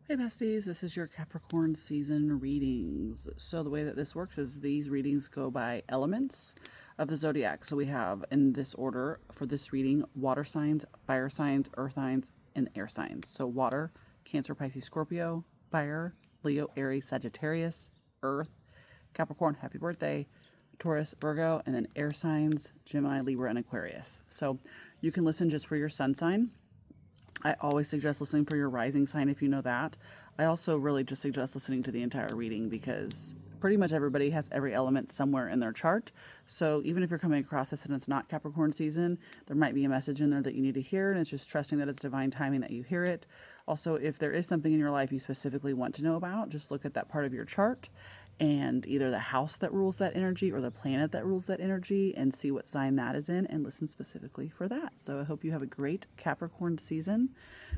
Hey besties, this is your Capricorn season readings. So the way that this works is these readings go by elements of the Zodiac. So we have in this order for this reading, water signs, fire signs, earth signs, and air signs. So water, Cancer, Pisces, Scorpio; fire, Leo, Aries, Sagittarius; earth, Capricorn, happy birthday; Taurus, Virgo; and then air signs, Gemini, Libra, and Aquarius. So you can listen just for your sun sign. I always suggest listening for your rising sign if you know that. I also really just suggest listening to the entire reading because pretty much everybody has every element somewhere in their chart. So even if you're coming across this and it's not Capricorn season, there might be a message in there that you need to hear, and it's just trusting that it's divine timing that you hear it. Also, if there is something in your life you specifically want to know about, just look at that part of your chart and either the house that rules that energy or the planet that rules that energy and see what sign that is in and listen specifically for that. So I hope you have a great Capricorn season.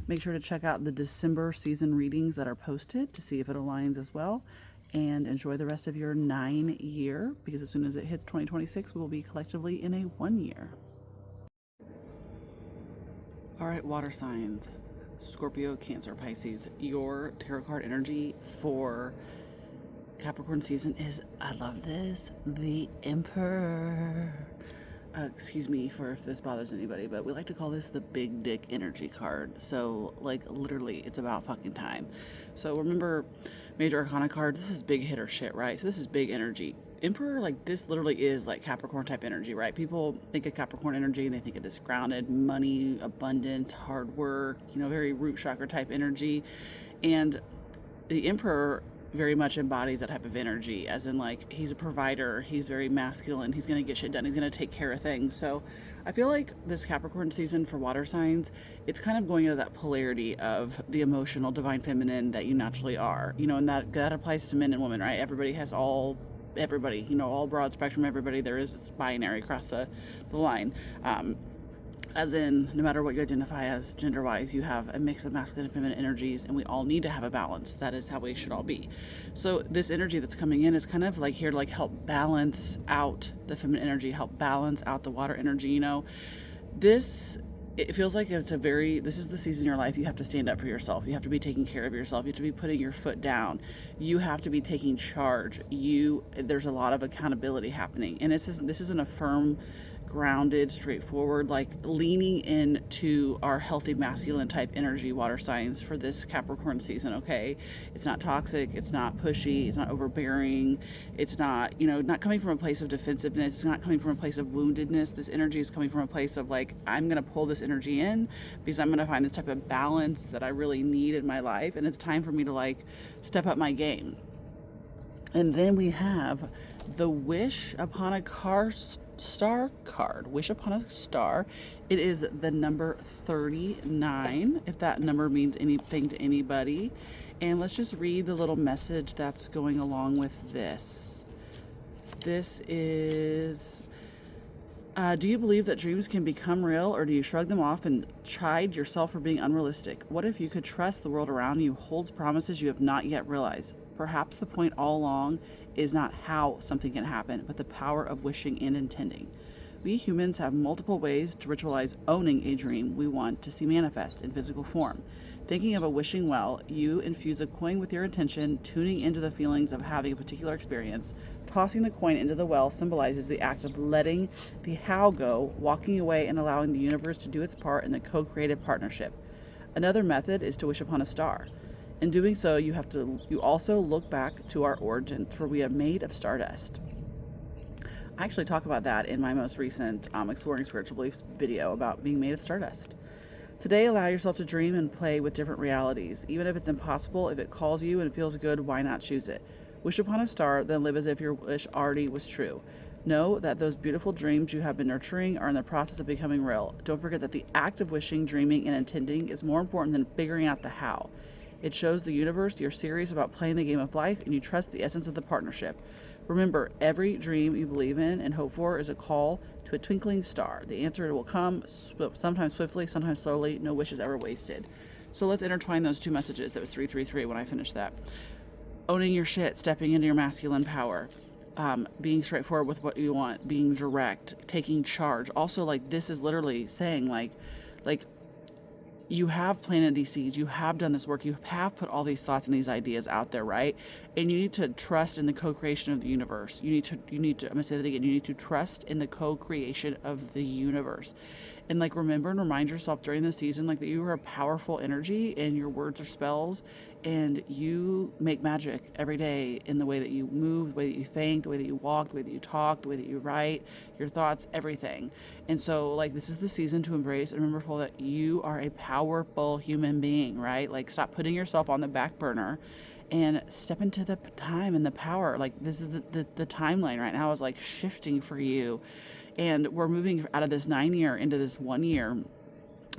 Make sure to check out the December season readings that are posted to see if it aligns as well. And enjoy the rest of your 9-year, because as soon as it hits 2026, we will be collectively in a 1 year. All right, water signs, Scorpio, Cancer, Pisces. Your tarot card energy for Capricorn season is, I love this, the Emperor. Excuse me for if this bothers anybody, but we like to call this the big dick energy card. So like literally it's about fucking time. So remember major arcana cards, this is big hitter shit, right? So this is big energy. Emperor, like this literally is like Capricorn type energy, right? People think of Capricorn energy and they think of this grounded money, abundance, hard work, very root chakra type energy. And the Emperor very much embodies that type of energy, as in like he's a provider, he's very masculine, he's going to get shit done, he's going to take care of things. So I feel like this Capricorn season for water signs, it's kind of going into that polarity of the emotional divine feminine that you naturally are, and that applies to men and women, right? Everybody, all broad spectrum, everybody. There is, it's binary across the line. As in, no matter what you identify as gender-wise, you have a mix of masculine and feminine energies, and we all need to have a balance. That is how we should all be. So this energy that's coming in is kind of like here to like help balance out the feminine energy, help balance out the water energy. It feels like this is the season in your life you have to stand up for yourself. You have to be taking care of yourself. You have to be putting your foot down. You have to be taking charge. There's a lot of accountability happening, and this isn't a firm, grounded, straightforward, like leaning into our healthy masculine type energy water signs for this Capricorn season. Okay, it's not toxic, it's not pushy, it's not overbearing, it's not not coming from a place of defensiveness, it's not coming from a place of woundedness. This energy is coming from a place of like, I'm gonna pull this energy in because I'm gonna find this type of balance that I really need in my life, and it's time for me to like step up my game. And then we have the Wish Upon a Star card. Wish Upon a Star. It is the number 39, if that number means anything to anybody. And let's just read the little message that's going along with this. This is, do you believe that dreams can become real, or do you shrug them off and chide yourself for being unrealistic? What if you could trust the world around you holds promises you have not yet realized? Perhaps the point all along is not how something can happen, but the power of wishing and intending. We humans have multiple ways to ritualize owning a dream we want to see manifest in physical form. Thinking of a wishing well, you infuse a coin with your intention, tuning into the feelings of having a particular experience. Tossing the coin into the well symbolizes the act of letting the how go, walking away and allowing the universe to do its part in the co-creative partnership. Another method is to wish upon a star. In doing so, you also look back to our origins, for we are made of stardust. I actually talk about that in my most recent Exploring Spiritual Beliefs video about being made of stardust. Today, allow yourself to dream and play with different realities. Even if it's impossible, if it calls you and it feels good, why not choose it? Wish upon a star, then live as if your wish already was true. Know that those beautiful dreams you have been nurturing are in the process of becoming real. Don't forget that the act of wishing, dreaming, and intending is more important than figuring out the how. It shows the universe you're serious about playing the game of life and you trust the essence of the partnership. Remember, every dream you believe in and hope for is a call to a twinkling star. The answer will come, sometimes swiftly, sometimes slowly. No wish is ever wasted. So let's intertwine those two messages. That was 333 when I finished that. Owning your shit, stepping into your masculine power, being straightforward with what you want, being direct, taking charge. Also, like, this is literally saying like you have planted these seeds, you have done this work, you have put all these thoughts and these ideas out there, right? And you need to trust in the co-creation of the universe. You need to, I'm gonna say that again, you need to trust in the co-creation of the universe. And like, remember and remind yourself during the season, like, that you are a powerful energy and your words are spells, and you make magic every day in the way that you move, the way that you think, the way that you walk, the way that you talk, the way that you write, your thoughts, everything. And so, like, this is the season to embrace and remember that you are a powerful human being, right? Like, stop putting yourself on the back burner and step into the time and the power. Like, this is the timeline right now is like shifting for you. And we're moving out of this 9 year into this 1 year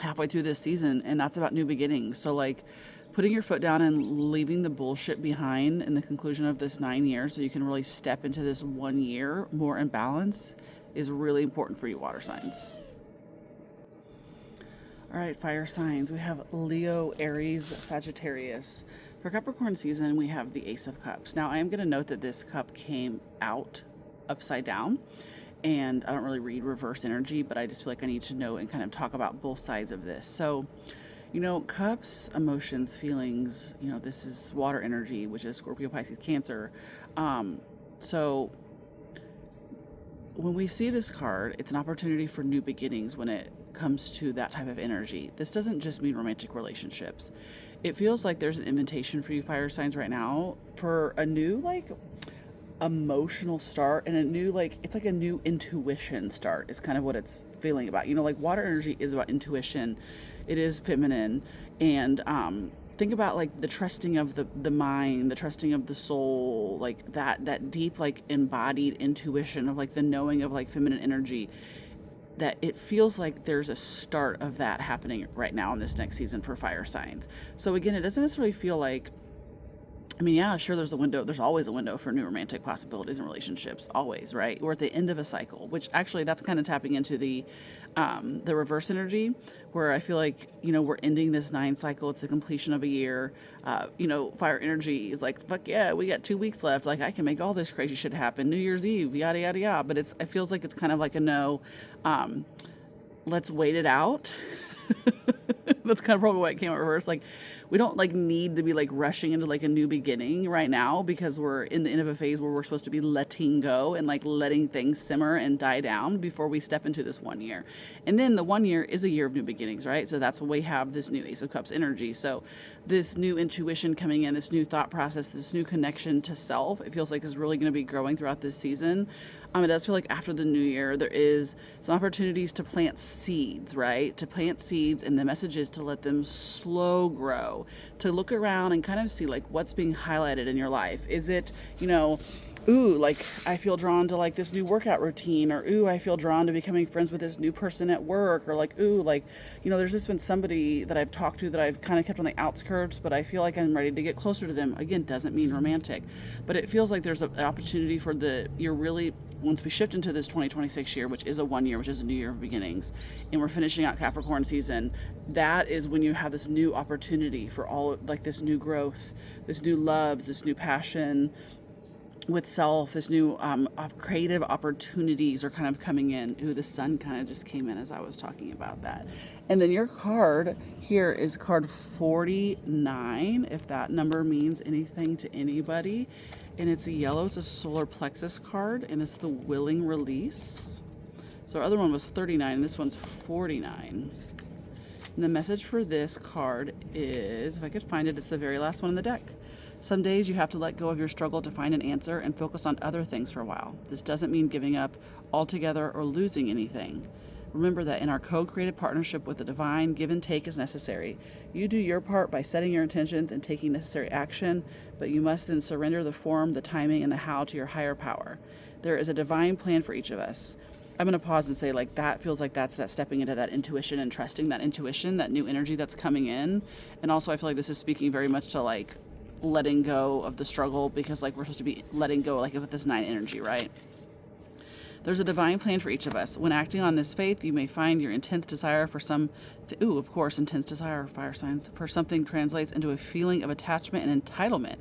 halfway through this season. And that's about new beginnings. So, like, putting your foot down and leaving the bullshit behind in the conclusion of this 9 years so you can really step into this 1 year more in balance is really important for you, water signs. All right, fire signs. We have Leo, Aries, Sagittarius. For Capricorn season, we have the Ace of Cups. Now, I am going to note that this cup came out upside down, and I don't really read reverse energy, but I just feel like I need to know and kind of talk about both sides of this. So, you know, cups, emotions, feelings, you know, this is water energy, which is Scorpio, Pisces, Cancer. So when we see this card, it's an opportunity for new beginnings when it comes to that type of energy. This doesn't just mean romantic relationships. It feels like there's an invitation for you fire signs right now for a new, like, emotional start, and a new, like, it's like a new intuition start is kind of what it's feeling about. You know, like, water energy is about intuition. It is feminine. And think about, like, the trusting of the mind, the trusting of the soul, like that deep, like, embodied intuition of, like, the knowing of, like, feminine energy, that it feels like there's a start of that happening right now in this next season for fire signs. So again, it doesn't necessarily feel like, I mean, yeah, sure, there's a window. There's always a window for new romantic possibilities and relationships, always, right? We're at the end of a cycle, which actually that's kind of tapping into the reverse energy, where I feel like, you know, we're ending this 9 cycle. It's the completion of a year. You know, fire energy is like, fuck yeah, we got 2 weeks left. Like, I can make all this crazy shit happen. New Year's Eve, yada, yada, yada. But it feels like it's kind of like a no, let's wait it out. That's kind of probably why it came out reverse. Like, we don't, like, need to be, like, rushing into, like, a new beginning right now, because we're in the end of a phase where we're supposed to be letting go and, like, letting things simmer and die down before we step into this 1 year. And then the 1 year is a year of new beginnings, right? So that's when we have this new Ace of Cups energy. So this new intuition coming in, this new thought process, this new connection to self, it feels like is really going to be growing throughout this season. It does feel like after the new year, there is some opportunities to plant seeds, right? To plant seeds, and the message is to let them slow grow, to look around and kind of see, like, what's being highlighted in your life. Is it, you know, ooh, like, I feel drawn to, like, this new workout routine, or ooh, I feel drawn to becoming friends with this new person at work, or like, ooh, like, you know, there's just been somebody that I've talked to that I've kind of kept on the outskirts, but I feel like I'm ready to get closer to them. Again, doesn't mean romantic, but it feels like there's an opportunity for you're really, once we shift into this 2026 year, which is a 1 year, which is a new year of beginnings, and we're finishing out Capricorn season, that is when you have this new opportunity for all, like, this new growth, this new loves, this new passion with self, this new creative opportunities are kind of coming in. Ooh, the sun kind of just came in as I was talking about that. And then your card here is card 49, if that number means anything to anybody. And it's a yellow, it's a solar plexus card, and it's the willing release. So our other one was 39, and this one's 49. And the message for this card is, if I could find it, it's the very last one in the deck. Some days you have to let go of your struggle to find an answer and focus on other things for a while. This doesn't mean giving up altogether or losing anything. Remember that in our co-created partnership with the divine, give and take is necessary. You do your part by setting your intentions and taking necessary action, but you must then surrender the form, the timing, and the how to your higher power. There is a divine plan for each of us. I'm going to pause and say, like, that feels like that's that stepping into that intuition and trusting that intuition, that new energy that's coming in. And also I feel like this is speaking very much to, like, letting go of the struggle, because, like, we're supposed to be letting go, like, with this 9 energy, right? There's a divine plan for each of us. When acting on this faith, you may find your intense desire for intense desire, fire signs, for something translates into a feeling of attachment and entitlement.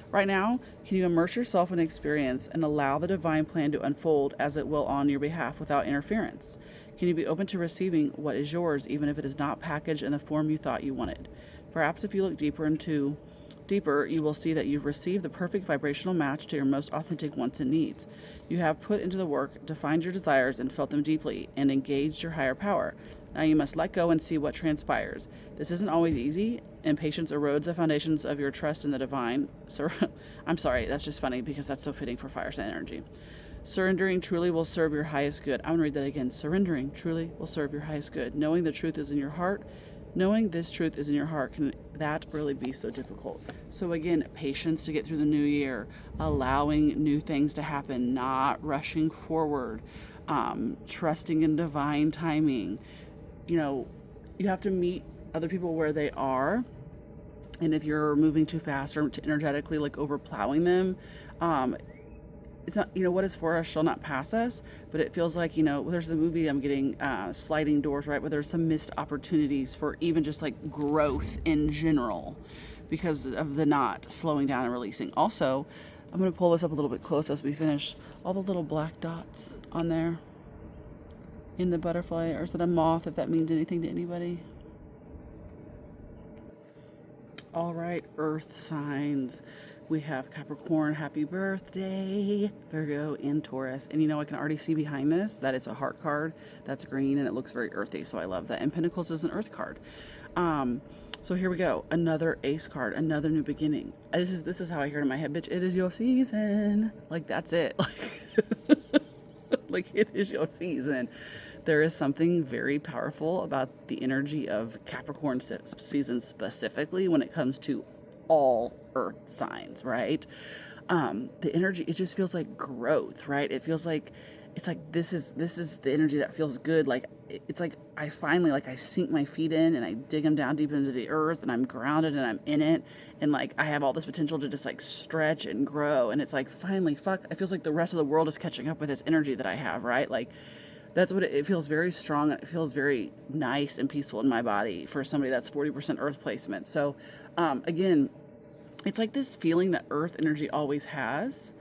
Right now, can you immerse yourself in experience and allow the divine plan to unfold as it will on your behalf without interference? Can you be open to receiving what is yours, even if it is not packaged in the form you thought you wanted? Perhaps if you look deeper, you will see that you've received the perfect vibrational match to your most authentic wants and needs. You have put into the work, defined your desires, and felt them deeply, and engaged your higher power. Now you must let go and see what transpires. This isn't always easy, and patience erodes the foundations of your trust in the divine. I'm sorry, that's just funny because that's so fitting for fire sign energy. Surrendering truly will serve your highest good. I'm going to read that again. Surrendering truly will serve your highest good. Knowing the truth is in your heart. Knowing this truth is in your heart, can that really be so difficult? So again, patience to get through the new year, allowing new things to happen, not rushing forward, trusting in divine timing. You know, you have to meet other people where they are. And if you're moving too fast or energetically like over plowing them, it's not, what is for us shall not pass us, but it feels like, there's a movie I'm getting, Sliding Doors, right, where there's some missed opportunities for even just like growth in general because of the not slowing down and releasing. Also, I'm going to pull this up a little bit close as we finish. All the little black dots on there in the butterfly, or is it a moth, if that means anything to anybody? All right, earth signs. We have Capricorn, happy birthday, Virgo, and Taurus. And I can already see behind this that it's a heart card that's green and it looks very earthy, so I love that. And Pentacles is an earth card. So here we go, another ace card, another new beginning. This is how I hear it in my head, bitch, it is your season. Like, that's it. Like, it is your season. There is something very powerful about the energy of Capricorn season specifically when it comes to all earth signs, right? The energy, it just feels like growth, right? It feels like it's like this is the energy that feels good. Like it's like I finally, like, I sink my feet in and I dig them down deep into the earth and I'm grounded and I'm in it, and like I have all this potential to just like stretch and grow, and it's like finally, fuck, it feels like the rest of the world is catching up with this energy that I have, right? Like that's what it feels, very strong. It feels very nice and peaceful in my body for somebody that's 40% earth placement. So again, it's like this feeling that earth energy always has,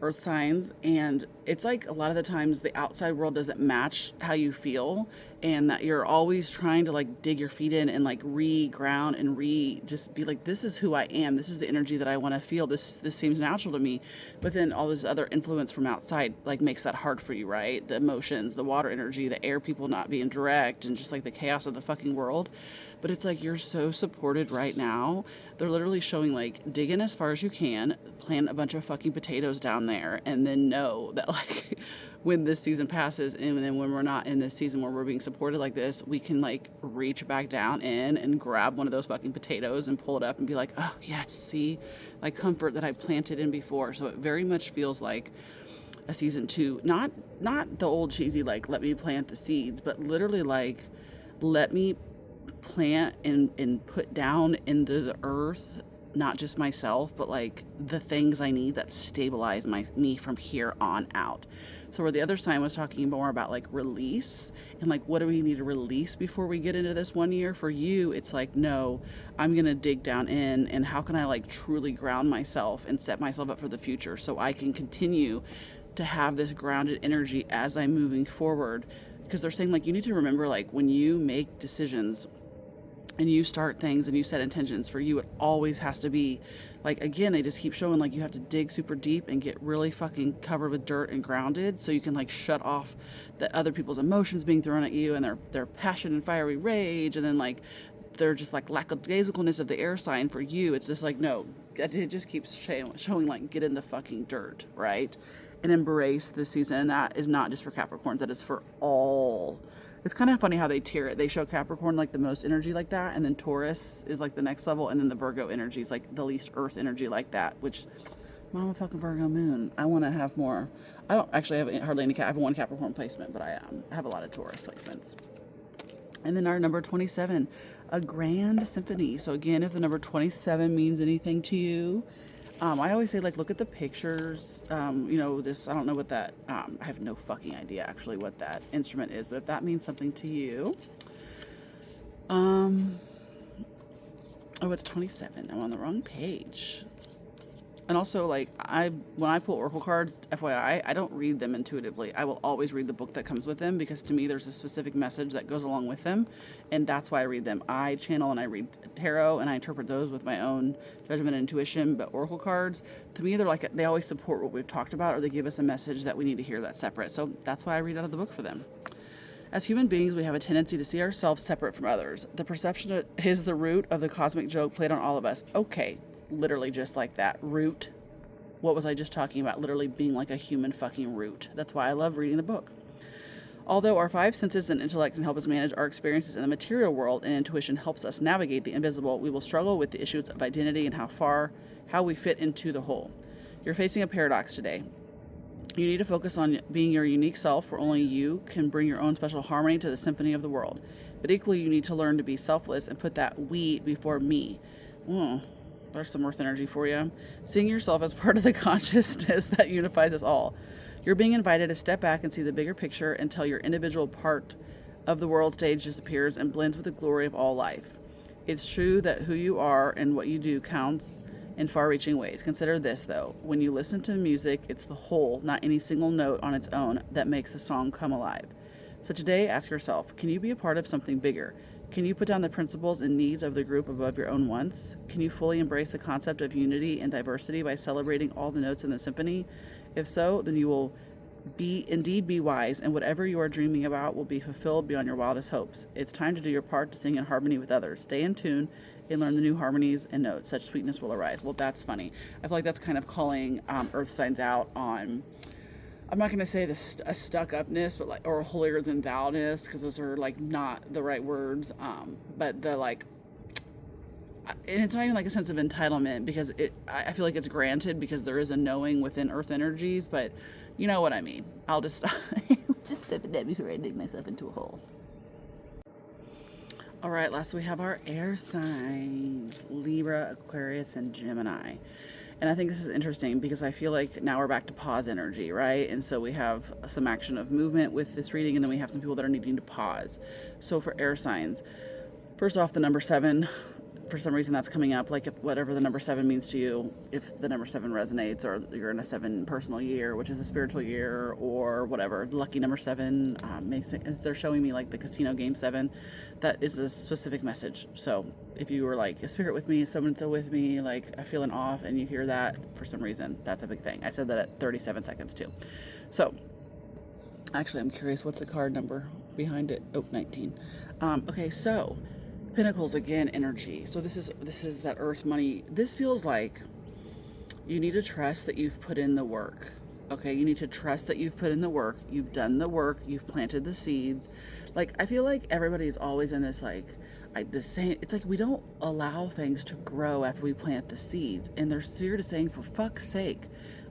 earth signs, and it's like a lot of the times the outside world doesn't match how you feel, and that you're always trying to like dig your feet in and like re-ground and just be like, this is who I am, this is the energy that I want to feel, this seems natural to me. But then all this other influence from outside like makes that hard for you, right? The emotions, the water energy, the air people not being direct, and just like the chaos of the fucking world. But it's like you're so supported right now. They're literally showing like, dig in as far as you can, plant a bunch of fucking potatoes down there, and then know that like when this season passes, and then when we're not in this season where we're being supported like this, we can like reach back down in and grab one of those fucking potatoes and pull it up and be like, oh yes, see, my comfort that I planted in before. So it very much feels like a season 2, not the old cheesy like let me plant the seeds, but literally like let me plant and put down into the earth, not just myself, but like the things I need that stabilize me from here on out. So where the other sign was talking more about like release and like what do we need to release before we get into this one year, for you it's like, no, I'm gonna dig down in, and how can I like truly ground myself and set myself up for the future so I can continue to have this grounded energy as I'm moving forward. Because they're saying like you need to remember, like when you make decisions and you start things and you set intentions, for you it always has to be like, again, they just keep showing like you have to dig super deep and get really fucking covered with dirt and grounded so you can like shut off the other people's emotions being thrown at you and their passion and fiery rage, and then like they're just like lackadaisicalness of the air sign. For you it's just like, no, it just keeps showing like get in the fucking dirt, right? And embrace this season. And that is not just for Capricorns, that is for all. It's kind of funny how they tier it. They show Capricorn like the most energy like that, and then Taurus is like the next level, and then the Virgo energy is like the least earth energy like that, which, I'm a fucking Virgo moon. I want to have more. I don't actually have hardly any, I have one Capricorn placement, but I have a lot of Taurus placements. And then our number 27, a grand symphony. So again, if the number 27 means anything to you, I always say, like, look at the pictures. This, I don't know what that, I have no fucking idea actually what that instrument is, but if that means something to you, oh, it's 27. I'm on the wrong page. And also, like, when I pull oracle cards, FYI, I don't read them intuitively. I will always read the book that comes with them, because to me there's a specific message that goes along with them, and that's why I read them. I channel and I read tarot and I interpret those with my own judgment and intuition, but oracle cards, to me, they're like, they always support what we've talked about, or they give us a message that we need to hear that's separate. So that's why I read out of the book for them. As human beings, we have a tendency to see ourselves separate from others. The perception is the root of the cosmic joke played on all of us. Okay, literally just like that. Root. What was I just talking about? Literally being like a human fucking root. That's why I love reading the book. Although our five senses and intellect can help us manage our experiences in the material world, and intuition helps us navigate the invisible, we will struggle with the issues of identity and how we fit into the whole. You're facing a paradox today. You need to focus on being your unique self, for only you can bring your own special harmony to the symphony of the world. But equally, you need to learn to be selfless and put that we before me. There's some earth energy for you. Seeing yourself as part of the consciousness that unifies us all. You're being invited to step back and see the bigger picture until your individual part of the world stage disappears and blends with the glory of all life. It's true that who you are and what you do counts in far-reaching ways. Consider this, though. When you listen to music, it's the whole, not any single note on its own, that makes the song come alive. So today, ask yourself, can you be a part of something bigger? Can you put down the principles and needs of the group above your own wants? Can you fully embrace the concept of unity and diversity by celebrating all the notes in the symphony? If so, then you will indeed be wise, and whatever you are dreaming about will be fulfilled beyond your wildest hopes. It's time to do your part to sing in harmony with others. Stay in tune and learn the new harmonies and notes. Such sweetness will arise. Well, that's funny. I feel like that's kind of calling earth signs out on, I'm not going to say a stuck-upness, but like, or holier than thou-ness, because those are like not the right words. But the like, and it's not even like a sense of entitlement, because I feel like it's granted because there is a knowing within earth energies, but you know what I mean. I'll just stop. Just step in that before I dig myself into a hole. All right, last we have our air signs, Libra, Aquarius, and Gemini. And I think this is interesting because I feel like now we're back to pause energy, right? And so we have some action of movement with this reading, and then we have some people that are needing to pause. So for air signs, first off, the number 7, for some reason that's coming up, like if whatever the number 7 means to you, if the number 7 resonates, or you're in a 7 personal year, which is a spiritual year, or whatever, lucky number 7, they're showing me like the casino game 7, that is a specific message. So if you were like a spirit with me, so-and-so with me, like I'm feeling off, and you hear that for some reason, that's a big thing. I said that at 37 seconds too. So actually, I'm curious, what's the card number behind it? Oh, 19. Okay, so Pentacles again, energy. So this is that earth money. This feels like you need to trust that you've put in the work. Okay, you need to trust that you've put in the work. You've done the work. You've planted the seeds. Like, I feel like everybody's always in this it's like we don't allow things to grow after we plant the seeds. And they're spirit is saying, for fuck's sake,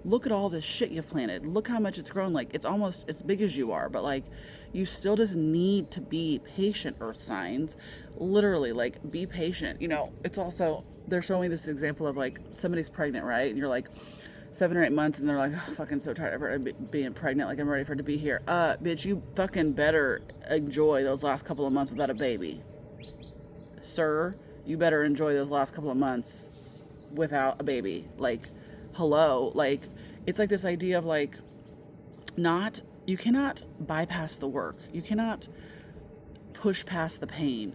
look at all this shit you've planted. Look how much it's grown. Like, it's almost as big as you are, but like, you still just need to be patient, earth signs. Literally, like, be patient. You know, it's also, they're showing this example of like somebody's pregnant, right? And you're like 7 or 8 months, and they're like, oh, fucking so tired of being pregnant. Like, I'm ready for it to be here. Bitch, you fucking better enjoy those last couple of months without a baby. Sir, you better enjoy those last couple of months without a baby. Like, hello. Like, it's like this idea of like, you cannot bypass the work. You cannot push past the pain.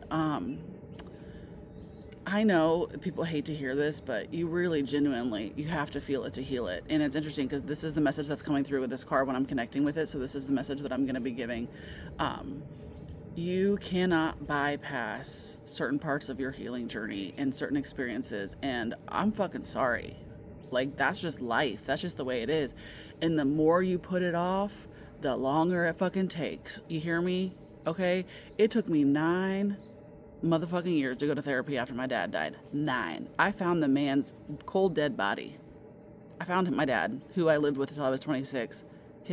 I know people hate to hear this, but you really genuinely, you have to feel it to heal it. And it's interesting because this is the message that's coming through with this card when I'm connecting with it. So this is the message that I'm going to be giving. You cannot bypass certain parts of your healing journey and certain experiences. And I'm fucking sorry. Like, that's just life. That's just the way it is. And the more you put it off, the longer it fucking takes. You hear me? Okay? It took me 9 motherfucking years to go to therapy after my dad died. 9. I found the man's cold dead body. I found him, my dad, who I lived with until I was 26.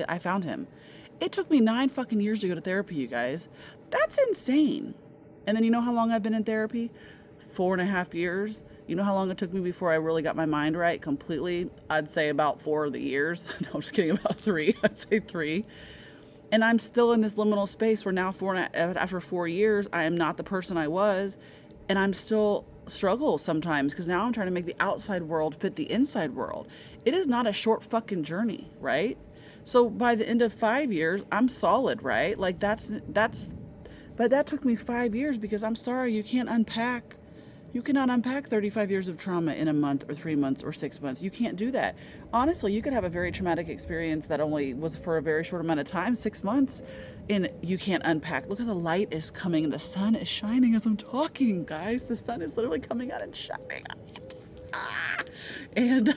I found him. It took me 9 fucking years to go to therapy, you guys. That's insane. And then you know how long I've been in therapy? 4.5 years. You know how long it took me before I really got my mind right completely? I'd say about 4 of the years. No, I'm just kidding, about 3. I'd say 3. And I'm still in this liminal space where now after 4 years, I am not the person I was. And I'm still struggle sometimes because now I'm trying to make the outside world fit the inside world. It is not a short fucking journey, right? So by the end of 5 years, I'm solid, right? Like but that took me 5 years because I'm sorry, you cannot unpack 35 years of trauma in a month or 3 months or 6 months. You can't do that. Honestly, you could have a very traumatic experience that only was for a very short amount of time, 6 months, and you can't unpack. Look at the light is coming. The sun is shining as I'm talking, guys. The sun is literally coming out and shining. And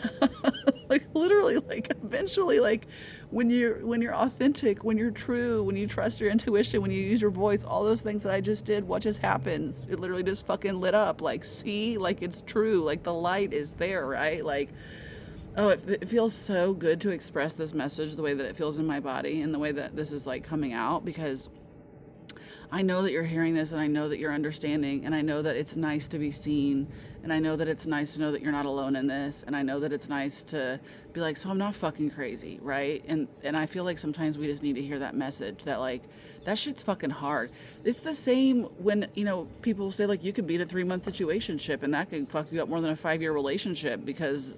like literally, like eventually, like when you're authentic, when you're true, when you trust your intuition, when you use your voice, all those things that I just did, what just happens? It literally just fucking lit up. Like, see, like it's true. Like the light is there, right? Like, oh, it feels so good to express this message the way that it feels in my body and the way that this is like coming out, because I know that you're hearing this, and I know that you're understanding, and I know that it's nice to be seen, and I know that it's nice to know that you're not alone in this, and I know that it's nice to be like, so I'm not fucking crazy, right? And I feel like sometimes we just need to hear that message that like, that shit's fucking hard. It's the same when, people say like you could be in a 3-month situationship and that could fuck you up more than a 5-year relationship because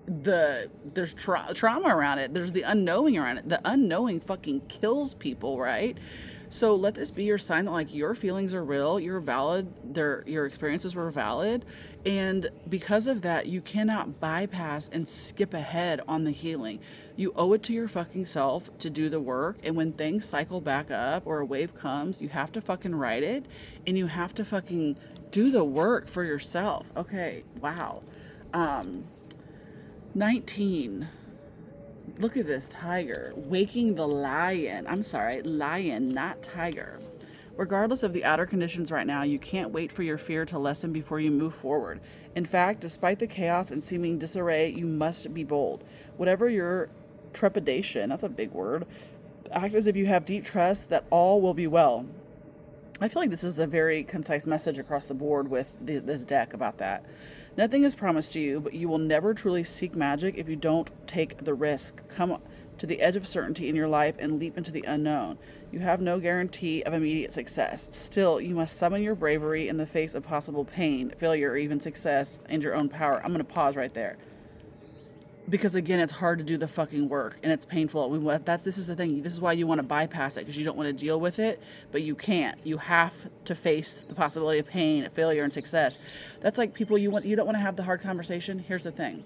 there's trauma around it. There's the unknowing around it. The unknowing fucking kills people, right? So let this be your sign that like your feelings are real, you're valid, your experiences were valid, and because of that, you cannot bypass and skip ahead on the healing. You owe it to your fucking self to do the work, and when things cycle back up or a wave comes, you have to fucking ride it, and you have to fucking do the work for yourself. Okay, wow. 19. Look at this tiger, waking the lion. I'm sorry, lion, not tiger. Regardless of the outer conditions right now, you can't wait for your fear to lessen before you move forward. In fact, despite the chaos and seeming disarray, you must be bold. Whatever your trepidation, that's a big word, act as if you have deep trust that all will be well. I feel like this is a very concise message across the board with this deck about that. Nothing is promised to you, but you will never truly seek magic if you don't take the risk. Come to the edge of certainty in your life and leap into the unknown. You have no guarantee of immediate success. Still, you must summon your bravery in the face of possible pain, failure, or even success and your own power. I'm going to pause right there. Because again, it's hard to do the fucking work and it's painful. This is the thing. This is why you want to bypass it, because you don't want to deal with it, but you can't. You have to face the possibility of pain, failure, and success. That's like people you don't want to have the hard conversation. Here's the thing.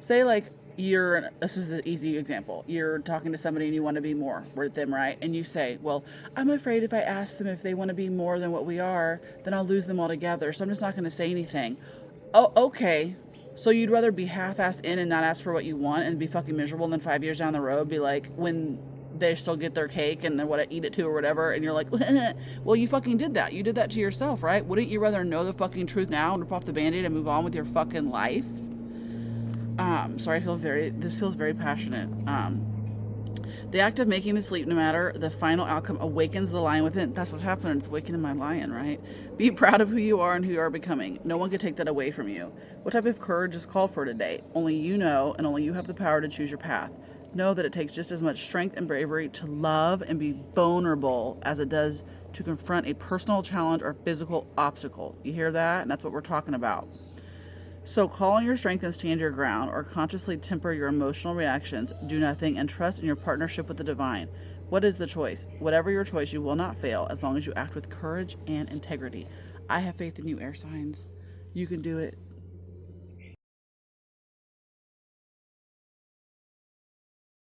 Say like this is the easy example. You're talking to somebody and you want to be more with them, right? And you say, well, I'm afraid if I ask them if they want to be more than what we are, then I'll lose them altogether. So I'm just not going to say anything. Oh, okay. So you'd rather be half-assed in and not ask for what you want and be fucking miserable, than 5 years down the road be like, when they still get their cake and they want to eat it too or whatever, and you're like, well, you fucking did that. You did that to yourself, right? Wouldn't you rather know the fucking truth now and rip off the Band-Aid and move on with your fucking life? Sorry, this feels very passionate. The act of making the sleep, no matter the final outcome, awakens the lion within. That's what's happening. It's awakening my lion, right? Be proud of who you are and who you are becoming. No one can take that away from you. What type of courage is called for today? Only you know, and only you have the power to choose your path. Know that it takes just as much strength and bravery to love and be vulnerable as it does to confront a personal challenge or physical obstacle. You hear that? And that's what we're talking about. So call on your strength and stand your ground, or consciously temper your emotional reactions. Do nothing and trust in your partnership with the divine. What is the choice? Whatever your choice, you will not fail as long as you act with courage and integrity. I have faith in you, air signs. You can do it.